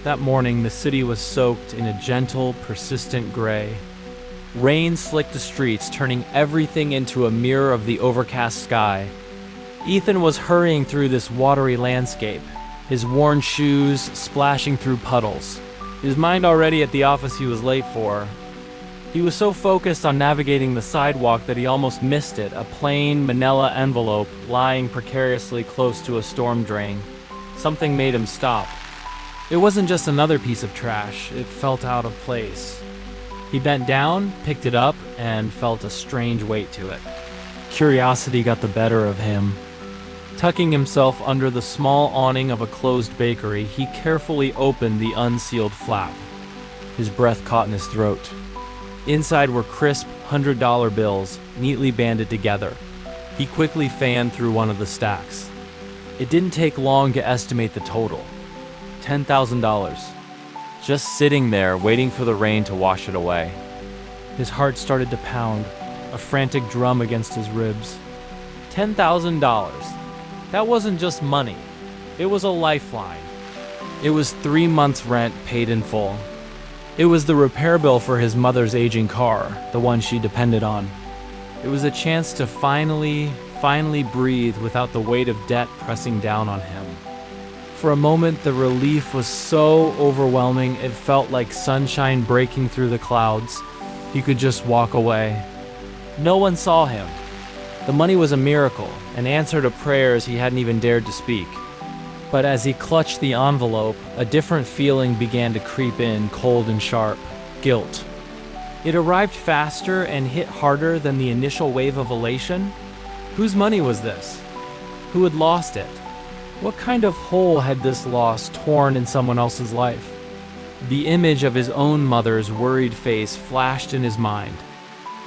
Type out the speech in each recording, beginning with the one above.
That morning, the city was soaked in a gentle, persistent gray. Rain slicked the streets, turning everything into a mirror of the overcast sky. Ethan was hurrying through this watery landscape, his worn shoes splashing through puddles, his mind already at the office he was late for. He was so focused on navigating the sidewalk that he almost missed it, a plain manila envelope lying precariously close to a storm drain. Something made him stop. It wasn't just another piece of trash, it felt out of place. He bent down, picked it up, and felt a strange weight to it. Curiosity got the better of him. Tucking himself under the small awning of a closed bakery, he carefully opened the unsealed flap. His breath caught in his throat. Inside were crisp $100 bills, neatly banded together. He quickly fanned through one of the stacks. It didn't take long to estimate the total. $10,000. Just sitting there, waiting for the rain to wash it away. His heart started to pound, a frantic drum against his ribs. $10,000. That wasn't just money. It was a lifeline. It was 3 months' rent paid in full. It was the repair bill for his mother's aging car, the one she depended on. It was a chance to finally breathe without the weight of debt pressing down on him. For a moment, the relief was so overwhelming it felt like sunshine breaking through the clouds. He could just walk away. No one saw him. The money was a miracle, an answer to prayers he hadn't even dared to speak. But as he clutched the envelope, a different feeling began to creep in, cold and sharp. Guilt. It arrived faster and hit harder than the initial wave of elation. Whose money was this? Who had lost it? What kind of hole had this loss torn in someone else's life? The image of his own mother's worried face flashed in his mind.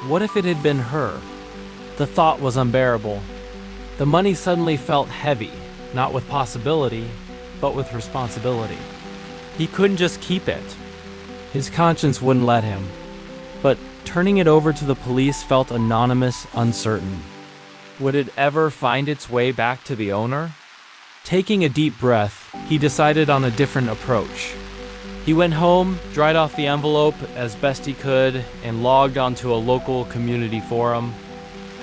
What if it had been her? The thought was unbearable. The money suddenly felt heavy, not with possibility, but with responsibility. He couldn't just keep it. His conscience wouldn't let him. But turning it over to the police felt anonymous, uncertain. Would it ever find its way back to the owner? Taking a deep breath, he decided on a different approach. He went home, dried off the envelope as best he could, and logged onto a local community forum.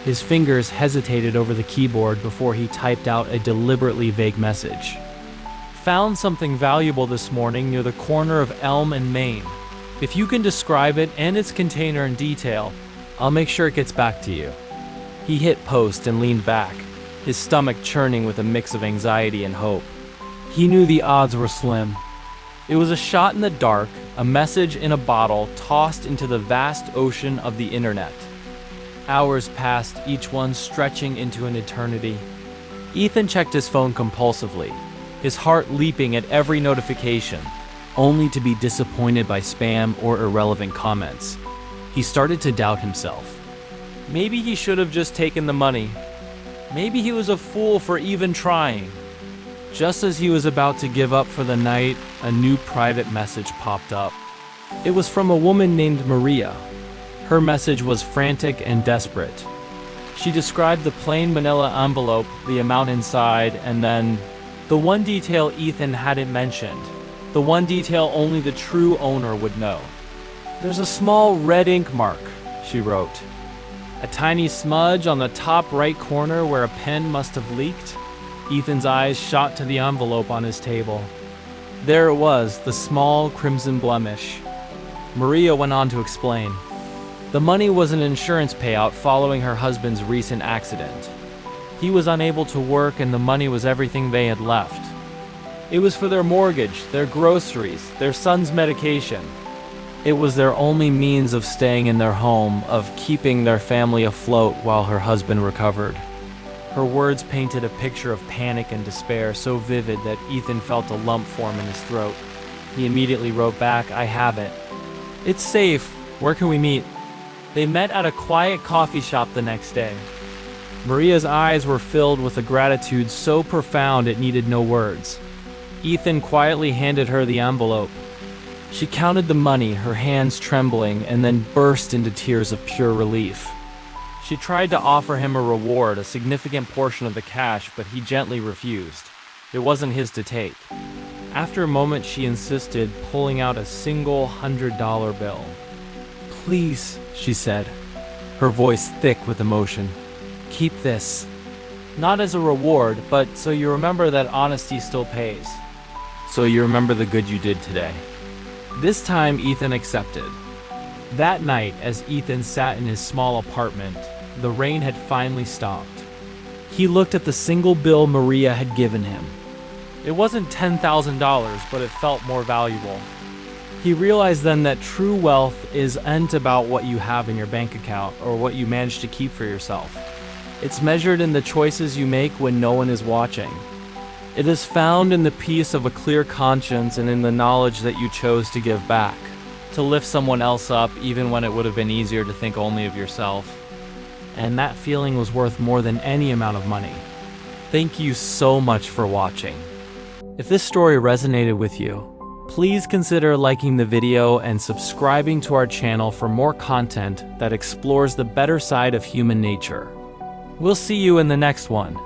His fingers hesitated over the keyboard before he typed out a deliberately vague message. Found something valuable this morning near the corner of Elm and Main. If you can describe it and its container in detail, I'll make sure it gets back to you. He hit post and leaned back, his stomach churning with a mix of anxiety and hope. He knew the odds were slim. It was a shot in the dark, a message in a bottle tossed into the vast ocean of the internet. Hours passed, each one stretching into an eternity. Ethan checked his phone compulsively, his heart leaping at every notification, only to be disappointed by spam or irrelevant comments. He started to doubt himself. Maybe he should have just taken the money. Maybe he was a fool for even trying. Just as he was about to give up for the night, a new private message popped up. It was from a woman named Maria. Her message was frantic and desperate. She described the plain manila envelope, the amount inside, and then the one detail Ethan hadn't mentioned, the one detail only the true owner would know. "There's a small red ink mark," she wrote. A tiny smudge on the top right corner where a pen must have leaked. Ethan's eyes shot to the envelope on his table. There it was, the small crimson blemish. Maria went on to explain. The money was an insurance payout following her husband's recent accident. He was unable to work and the money was everything they had left. It was for their mortgage, their groceries, their son's medication. It was their only means of staying in their home, of keeping their family afloat while her husband recovered. Her words painted a picture of panic and despair so vivid that Ethan felt a lump form in his throat. He immediately wrote back, "I have it. It's safe. Where can we meet?" They met at a quiet coffee shop the next day. Maria's eyes were filled with a gratitude so profound it needed no words. Ethan quietly handed her the envelope. She counted the money, her hands trembling, and then burst into tears of pure relief. She tried to offer him a reward, a significant portion of the cash, but he gently refused. It wasn't his to take. After a moment, she insisted, pulling out a single $100 bill. "Please," she said, her voice thick with emotion. "Keep this. Not as a reward, but so you remember that honesty still pays. So you remember the good you did today." This time, Ethan accepted. That night, as Ethan sat in his small apartment, the rain had finally stopped. He looked at the single bill Maria had given him. It wasn't $10,000, but it felt more valuable. He realized then that true wealth isn't about what you have in your bank account or what you manage to keep for yourself. It's measured in the choices you make when no one is watching. It is found in the peace of a clear conscience and in the knowledge that you chose to give back, to lift someone else up even when it would have been easier to think only of yourself. And that feeling was worth more than any amount of money. Thank you so much for watching. If this story resonated with you, please consider liking the video and subscribing to our channel for more content that explores the better side of human nature. We'll see you in the next one.